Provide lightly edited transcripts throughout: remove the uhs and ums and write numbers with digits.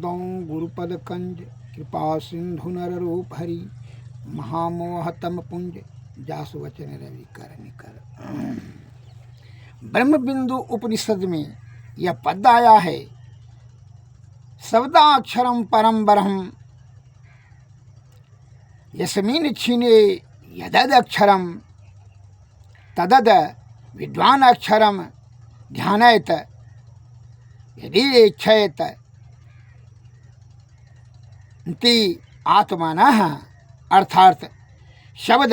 दौ गुरुपद कंज कृपा सिंधु नर रूप हरि महामोहतम पुंज जासु वचन रवि कर निकर। ब्रह्म बिंदु उपनिषद में यह पद आया है, शब्दाक्षरम परम ब्रह्म यस्मिन् क्षीणे यदद अक्षरम तदद विद्वान अक्षरम ध्यानयत यदि इच्छयत इति आत्मानः। अर्थात शब्द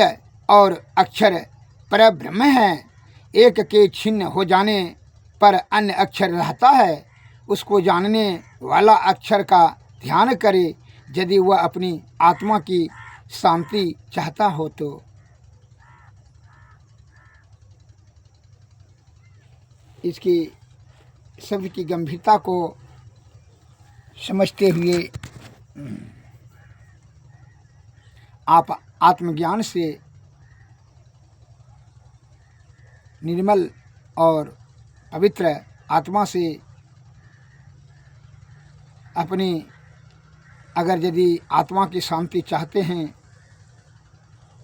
और अक्षर पर ब्रह्म है। एक के छिन्न हो जाने पर अन्य अक्षर रहता है। उसको जानने वाला अक्षर का ध्यान करे यदि वह अपनी आत्मा की शांति चाहता हो तो। इसकी शब्द की गंभीरता को समझते हुए आप आत्मज्ञान से निर्मल और पवित्र आत्मा से अपनी अगर यदि आत्मा की शांति चाहते हैं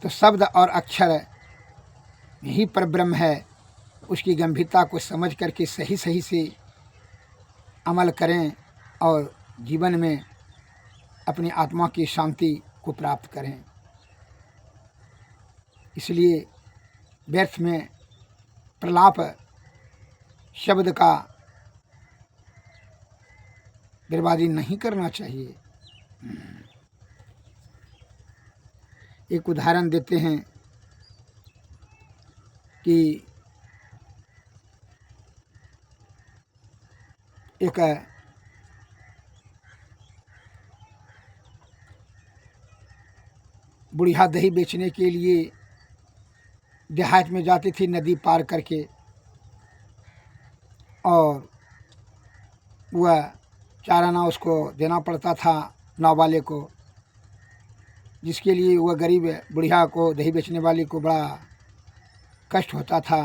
तो शब्द और अक्षर यही परब्रह्म है। उसकी गंभीरता को समझ करके सही सही से अमल करें और जीवन में अपनी आत्मा की शांति को प्राप्त करें। इसलिए व्यर्थ में प्रलाप शब्द का बर्बादी नहीं करना चाहिए। एक उदाहरण देते हैं कि एक बुढ़िया दही बेचने के लिए देहात में जाती थी नदी पार करके, और वह चाराना उसको देना पड़ता था नाव वाले को, जिसके लिए वह गरीब बुढ़िया को दही बेचने वाली को बड़ा कष्ट होता था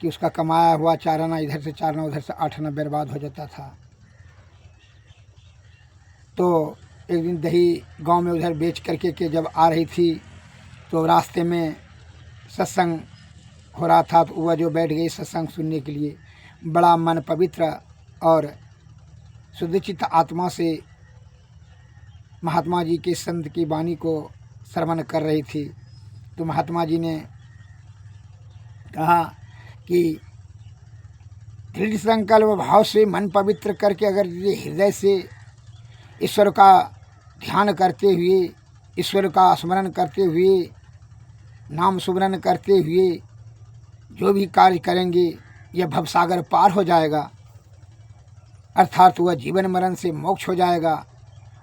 कि उसका कमाया हुआ चाराना इधर से चाराना उधर से आठना बर्बाद हो जाता था। तो एक दिन दही गांव में उधर बेच करके के जब आ रही थी तो रास्ते में सत्संग हो रहा था, तो वह जो बैठ गई सत्संग सुनने के लिए। बड़ा मन पवित्र और शुद्धचित्त आत्मा से महात्मा जी के संत की वाणी को श्रवण कर रही थी। तो महात्मा जी ने कहा कि दृढ़ संकल्प भाव से मन पवित्र करके अगर ये हृदय से ईश्वर का ध्यान करते हुए, ईश्वर का स्मरण करते हुए, नाम सुमरन करते हुए जो भी कार्य करेंगे यह भवसागर पार हो जाएगा। अर्थात वह जीवन मरण से मोक्ष हो जाएगा।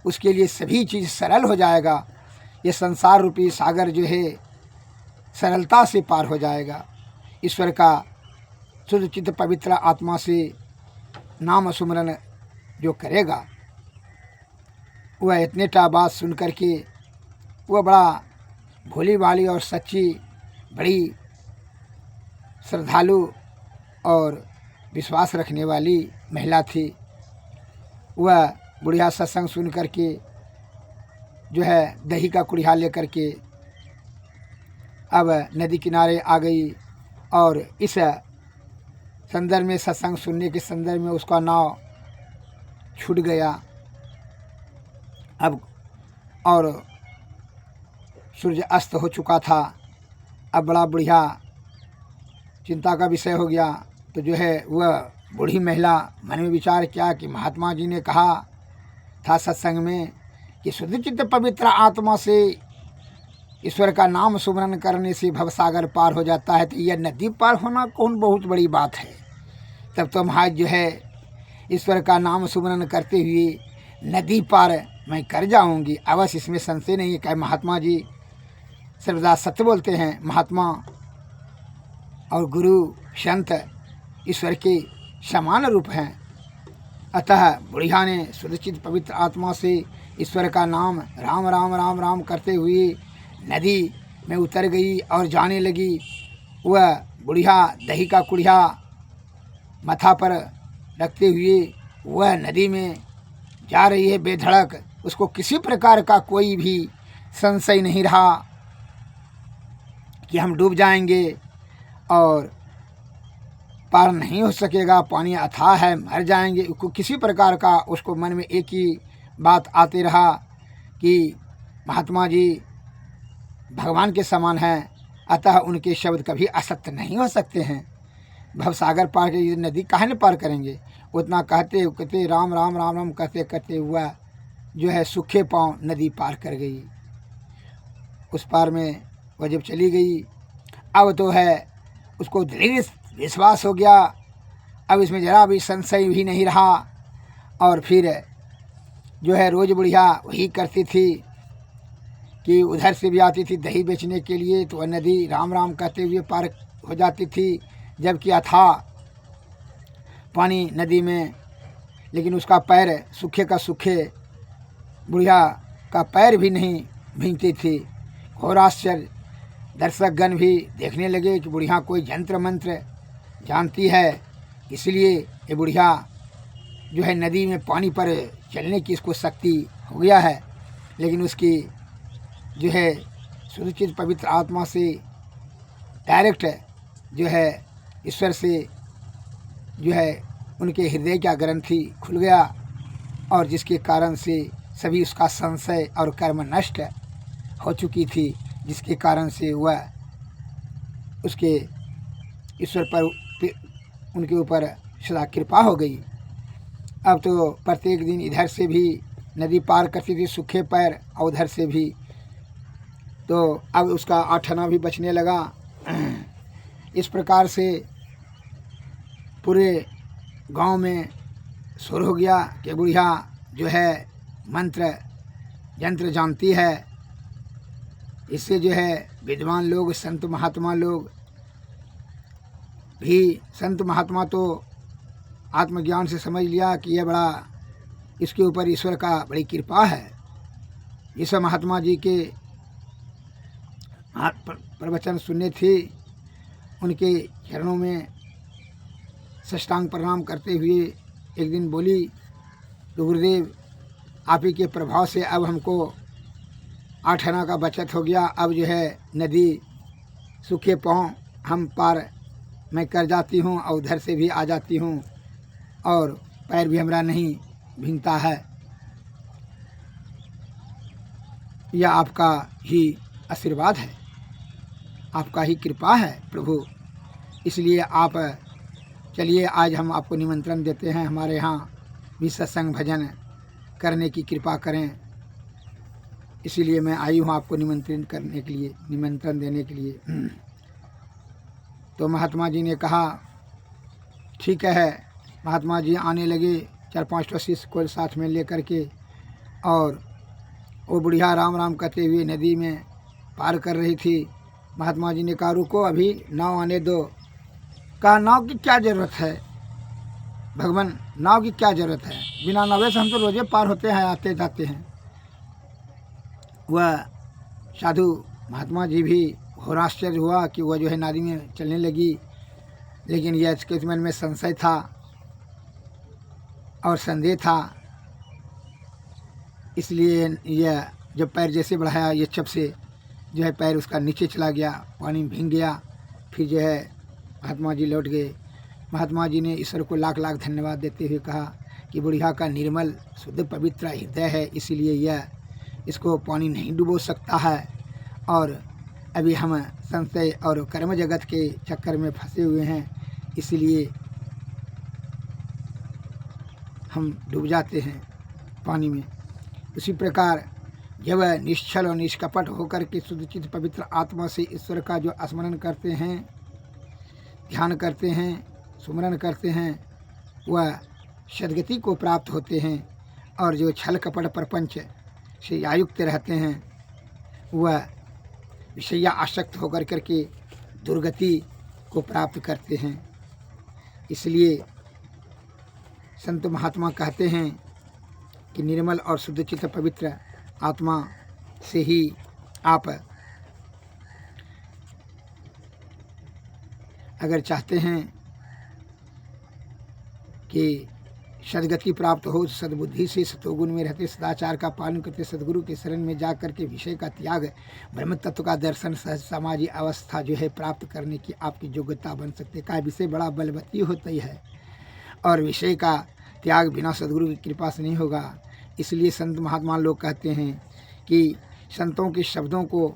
उसके लिए सभी चीज़ सरल हो जाएगा। ये संसार रूपी सागर जो है सरलता से पार हो जाएगा। ईश्वर का शुद्ध चित्त पवित्र आत्मा से नाम सुमरन जो करेगा, वह इतने टा बात सुन करके वह बड़ा भोली भाली और सच्ची बड़ी श्रद्धालु और विश्वास रखने वाली महिला थी। वह बुढ़िया सत्संग सुन करके जो है दही का कुड़िया लेकर के अब नदी किनारे आ गई, और इस संदर्भ में सत्संग सुनने के संदर्भ में उसका नाव छूट गया। अब और सूर्य अस्त हो चुका था। अब बड़ा बुढ़िया चिंता का विषय हो गया। तो जो है वह बूढ़ी महिला मन में विचार किया कि महात्मा जी ने कहा था सत्संग में कि शुद्ध चित्त पवित्र आत्मा से ईश्वर का नाम सुमरन करने से भवसागर पार हो जाता है। तो यह नदी पार होना कौन बहुत बड़ी बात है। तब तो महाराज जो है ईश्वर का नाम सुमरन करते हुए नदी पार मैं कर जाऊंगी, अवश्य इसमें संशय नहीं है। क्या महात्मा जी सर्वदा सत्य बोलते हैं। महात्मा और गुरु संत ईश्वर के समान रूप हैं। अतः बुढ़िया ने शुद्धचित्त पवित्र आत्मा से ईश्वर का नाम राम राम राम राम करते हुए नदी में उतर गई और जाने लगी। वह बुढ़िया दही का कुड़िया माथा पर रखते हुए वह नदी में जा रही है बेधड़क, उसको किसी प्रकार का कोई भी संशय नहीं रहा कि हम डूब जाएंगे और पार नहीं हो सकेगा, पानी अथाह है, मर जाएंगे। उसको किसी प्रकार का उसको मन में एक ही बात आते रहा कि महात्मा जी भगवान के समान हैं, अतः उनके शब्द कभी असत्य नहीं हो सकते हैं। भवसागर पार के ये नदी काहे न पार करेंगे। उतना कहते कहते राम राम राम राम कहते कहते हुआ जो है सूखे पांव नदी पार कर गई। उस पार में वह जब चली गई, अब तो है उसको दृढ़ विश्वास हो गया, अब इसमें जरा भी संशय भी नहीं रहा। और फिर जो है रोज़ बुढ़िया वही करती थी कि उधर से भी आती थी दही बेचने के लिए, तो वह नदी राम राम कहते हुए पार हो जाती थी, जबकि अथाह पानी नदी में, लेकिन उसका पैर सूखे का सूखे, बुढ़िया का पैर भी नहीं भींगती थी। घोर आश्चर्य, दर्शकगण भी देखने लगे कि बुढ़िया कोई यंत्र मंत्र जानती है, इसलिए ये बुढ़िया जो है नदी में पानी पर चलने की इसको शक्ति हो गया है। लेकिन उसकी जो है सुरक्षित पवित्र आत्मा से डायरेक्ट जो है ईश्वर से जो है उनके हृदय का ग्रंथि खुल गया, और जिसके कारण से सभी उसका संशय और कर्म नष्ट हो चुकी थी, जिसके कारण से वह उसके ईश्वर पर उनके ऊपर सदा कृपा हो गई। अब तो प्रत्येक दिन इधर से भी नदी पार करती थी सूखे पैर, और उधर से भी, तो अब उसका आठना भी बचने लगा। इस प्रकार से पूरे गांव में शोर हो गया कि बुढ़िया जो है मंत्र यंत्र जानती है। इससे जो है विद्वान लोग, संत महात्मा लोग भी, संत महात्मा तो आत्मज्ञान से समझ लिया कि यह बड़ा इसके ऊपर ईश्वर का बड़ी कृपा है। इस महात्मा जी के प्रवचन सुनने थे, उनके चरणों में साष्टांग प्रणाम करते हुए एक दिन बोली कि गुरुदेव आप ही के प्रभाव से अब हमको 8 आना का बचत हो गया। अब जो है नदी सूखे पांव हम पार मैं कर जाती हूँ और उधर से भी आ जाती हूँ, और पैर भी हमारा नहीं भींगता है। यह आपका ही आशीर्वाद है, आपका ही कृपा है प्रभु। इसलिए आप चलिए आज हम आपको निमंत्रण देते हैं, हमारे यहाँ भी सत्संग भजन करने की कृपा करें। इसीलिए मैं आई हूँ आपको निमंत्रण करने के लिए, निमंत्रण देने के लिए। तो महात्मा जी ने कहा ठीक है। महात्मा जी आने लगे 4-5 शिष्य को साथ में लेकर के, और वो बुढ़िया राम राम कहते हुए नदी में पार कर रही थी। महात्मा जी ने कहा रुको, अभी नाव आने दो। कहा नाव की क्या ज़रूरत है भगवान, नाव की क्या ज़रूरत है, बिना नावे से हम तो रोज़े पार होते हैं, आते जाते हैं। वह साधु महात्मा जी भी घोर आश्चर्य हुआ कि वह जो है नदी में चलने लगी, लेकिन यह इसके मन में संशय था और संदेह था। इसलिए यह जब पैर जैसे बढ़ाया, ये चप से जो है पैर उसका नीचे चला गया, पानी में भीग गया। फिर जो है महात्मा जी लौट गए। महात्मा जी ने ईश्वर को लाख लाख धन्यवाद देते हुए कहा कि बुढ़िया का निर्मल शुद्ध पवित्र हृदय है, इसीलिए यह इसको पानी नहीं डुबो सकता है, और अभी हम संशय और कर्म जगत के चक्कर में फंसे हुए हैं, इसलिए हम डूब जाते हैं पानी में। उसी प्रकार जब निश्चल और निष्कपट होकर के शुद्धचित पवित्र आत्मा से ईश्वर का जो स्मरण करते हैं, ध्यान करते हैं, सुमरन करते हैं, वह सद्गति को प्राप्त होते हैं। और जो छल कपट प्रपंच से आयुक्त रहते हैं, वह विषया आसक्त होकर करके दुर्गति को प्राप्त करते हैं। इसलिए संत महात्मा कहते हैं कि निर्मल और शुद्धचित्त पवित्र आत्मा से ही आप अगर चाहते हैं कि सदगति प्राप्त हो, सद्बुद्धि से सतोगुण में रहते, सदाचार का पालन करते, सदगुरु के शरण में जा करके विषय का त्याग, ब्रह्म तत्व का दर्शन, सहज समाधि अवस्था जो है प्राप्त करने की आपकी योग्यता बन सकती है। का विषय बड़ा बलवती होती है और विषय का त्याग बिना सदगुरु की कृपा से नहीं होगा। इसलिए संत महात्मा लोग कहते हैं कि संतों के शब्दों को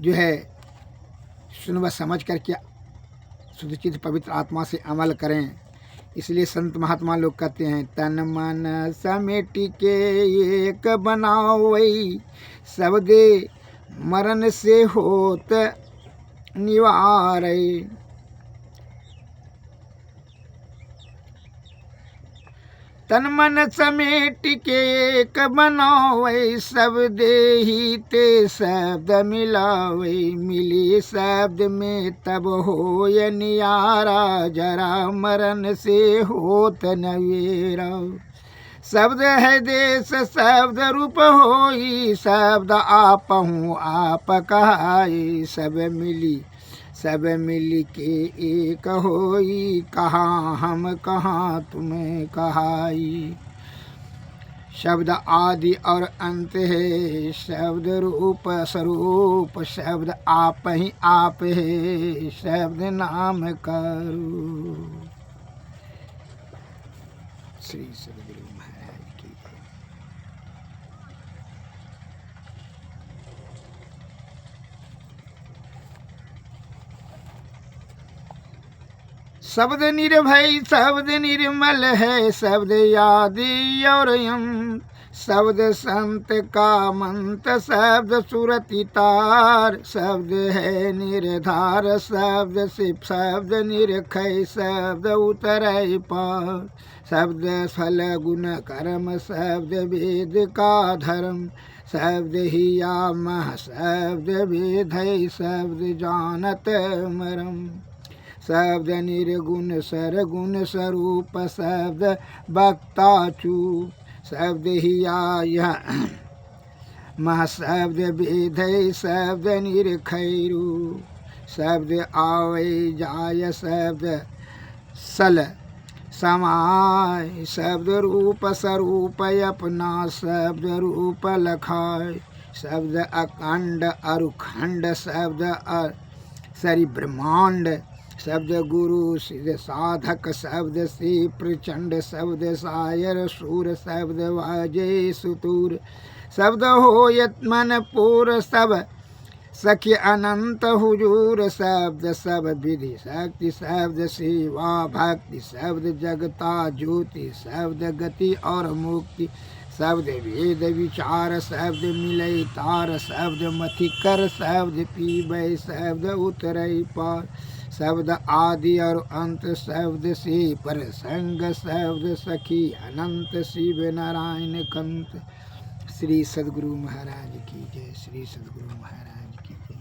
जो है सुन व समझ करके शुद्धचित पवित्र आत्मा से अमल करें। इसलिए संत महात्मा लोग कहते हैं, तन मन समेट के एक बनाओ वही, सब दे मरण से होत निवार। तन मन समेट के एक बनावे, सब देही ते शब्द मिलावे, मिली शब्द में तब हो ये नियारा, जरा मरण से होत नवेरा। शब्द है देश शब्द रूप होई, शब्द आप हूँ आप कहाई, सब मिल के एक होई, कहाँ हम कहाँ तुम्हें कहाई। शब्द आदि और अंत है, शब्द रूप स्वरूप, शब्द आप ही आप है, शब्द नाम करो। श्री सद्गुरु महाराज की। शब्द निर्भय शब्द निर्मल है, शब्द यादी और यम, शब्द संत का मंत्र, शब्द सुरति तार, शब्द है निर्धार, शब्द शिव, शब्द निरखय, शब्द उतरय पार, शब्द फल गुण कर्म, शब्द वेद का धर्म, शब्द ही यामः, शब्द वेद, शब्द जानत मरम, शब्द निर्गुण सरगुण स्वरूप, शब्द वक्ताचू, शब्द ही आय मह, शब्द वेद, शब्द निरखैरु, शब्द आवे जाय, शब्द सल समाय, शब्द रूप स्वरूप अपना, शब्द रूप लखाय, शब्द अखंड अरुखंड, शब्द सरि ब्रह्मांड, शब्द गुरु सिद्ध साधक, शब्द से प्रचंड, शब्द सायर सूर, शब्द वाजे सुतूर, शब्द हो यत्मन पूर, सब सखी अनंत हुजूर, शब्द सब विधि शक्ति, शब्द सेवा भक्ति, शब्द जगता ज्योति, शब्द गति और मुक्ति, शब्द वेद विचार, शब्द मिलय तार, शब्द मथि कर, शब्द पीबय, शब्द उतरय पार, शब्द आदि और अंत, शब्द से पर संग, शब्द सखी अनंत, शिव नारायण कंत। श्री सद्गुरु महाराज की जय। श्री सद्गुरु महाराज की जय।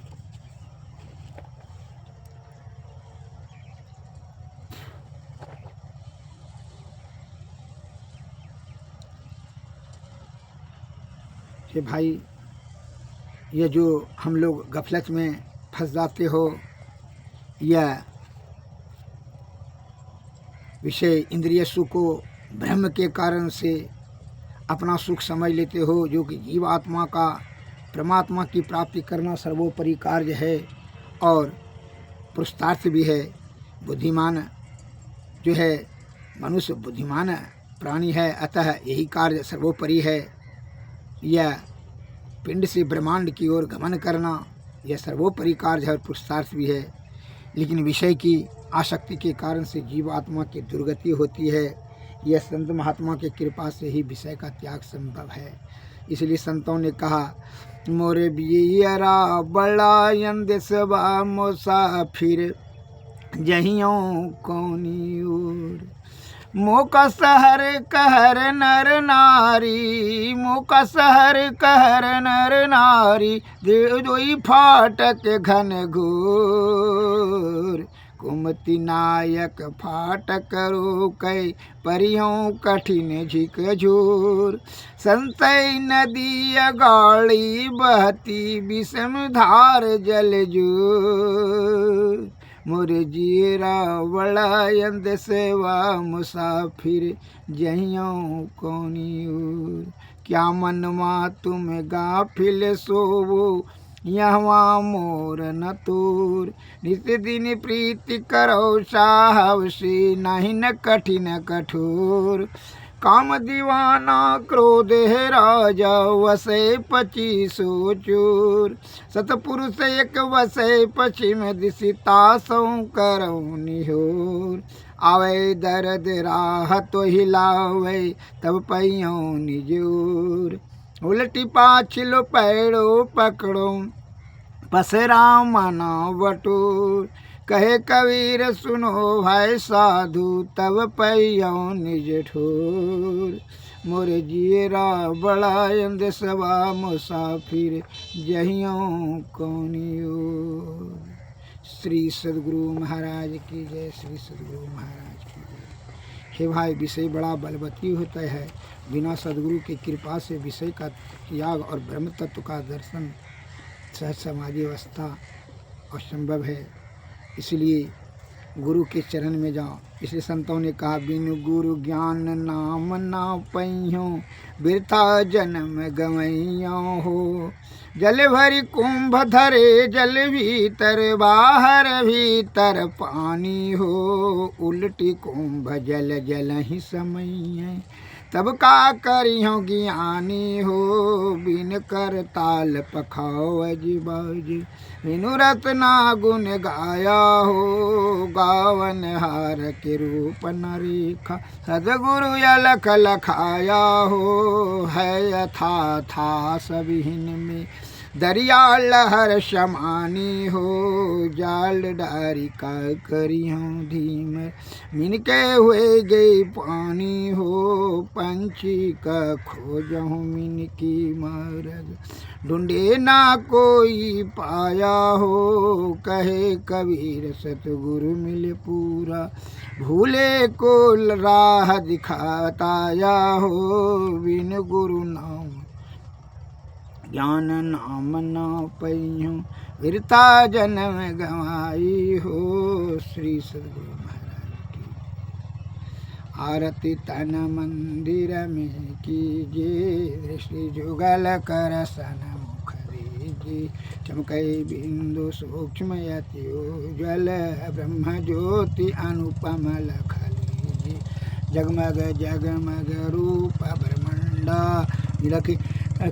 कि भाई ये जो हम लोग गफलत में फंस जाते हो, यह विषय इंद्रिय सुख को ब्रह्म के कारण से अपना सुख समझ लेते हो, जो कि जीवात्मा का परमात्मा की प्राप्ति करना सर्वोपरि कार्य है और पुरुषार्थ भी है। बुद्धिमान जो है मनुष्य बुद्धिमान प्राणी है, अतः यही कार्य सर्वोपरि है। यह पिंड से ब्रह्मांड की ओर गमन करना यह सर्वोपरि कार्य है और पुरुषार्थ भी है। लेकिन विषय की आसक्ति के कारण से जीवात्मा की दुर्गति होती है। यह संत महात्मा की कृपा से ही विषय का त्याग संभव है। इसलिए संतों ने कहा, मोरे बियरा बड़ा यंदेसवा मुसाफिर, जहियों कौनी ओर, मोका सहर कहर नर नारी, मोका सहर कहर नर नारी, दोई फाटक घन घोर, कुमति नायक फाटक रोकै, परियों कठिन झिक झोर, संतय नदी अगाड़ी बहती, विषम धार जल जोर, मोरे जीरा बड़ायंद सेवा मुसाफिर जहियों कौनी और। क्या मनमा तुम गाफिल सोवो यहाँ मोर न तोर। नित दिन प्रीति करो साहब से नहीं न कठिन कठोर। काम दीवाना क्रोध है राजा वसे 25 चोर। सतपुरुष एक वसे पश्चिम दिशि तासों करो निहोर। आवे दर्द राह तो हिलावे तब पैयों निजोर। उलटी पाछिलो पैड़ो पकड़ो पसरा मना बटोर। कहे कबीर सुनो भाई साधु तब पैयों निज ठोर। मोर जीरा बड़ायंद सवा मुसाफिर जहियों कौनी ओर। श्री सद्गुरु महाराज की जय। श्री सद्गुरु महाराज की जय। हे भाई, विषय बड़ा बलवती होता है। बिना सद्गुरु की कृपा से विषय का त्याग और ब्रह्म तत्व का दर्शन सहज समाधि अवस्था असंभव है। इसलिए गुरु के चरण में जाओ। इसलिए संतों ने कहा बिनु गुरु ज्ञान नाम ना पैयो बिरथा जन्म गवैया हो। जल भरी कुंभ धरे जल भीतर बाहर भीतर पानी हो। उल्टी कुंभ जल जल ही समय तब का करियो ज्ञानी हो। बिन कर ताल पखाओ अजबाज बिनु रत्ना गुण गाया हो। गावन हार के रूप न रेखा सदगुरु अलख लखाया हो। है यथा था सबिहिन में दरिया लहर शमानी हो। जाल डारी का करियों धीमर मिनके हुए गई पानी हो। पंछी का खोजहूँ मिनकी मार्ग ढूंढे ना कोई पाया हो। कहे कबीर सतगुरु मिले पूरा भूले को राह दिखाताया हो। बिन गुरु नाम ज्ञान नाम न पैयो विरता जन्म गवाई हो। श्री सद्गुरु महाराज की आरती तन मंदिर में कीजिए। दृष्टि जुगल कर सन मुख दीजिए। चमकै बिंदु सूक्ष्म यति उज्ज्वल ब्रह्म ज्योति अनुपम लख लीजिए। जगमग जगमग रूप ब्रह्मंडा निरख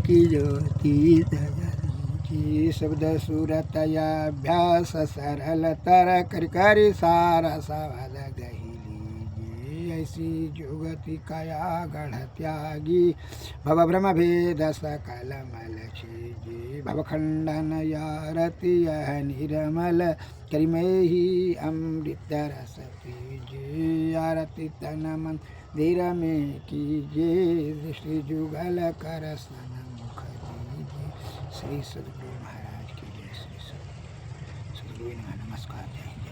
की ज्योति की। शब्द सूरत अभ्यास सरल तर कर कर सारा सवाद गही लीजिए। ऐसी जुगति कया गढ़ त्यागी भव भ्रम भेद सकल मल छीजी। भव खंडन यारति यह निर्मल करिमे ही अमृत रस पीजिए। आरती तन मंदिर में कीजिए। दृष्टि जुगल कर सन मुख दीजिए। श्री सद्गुरु महाराज की जय। श्री सद्गुरु नमस्कार। जय।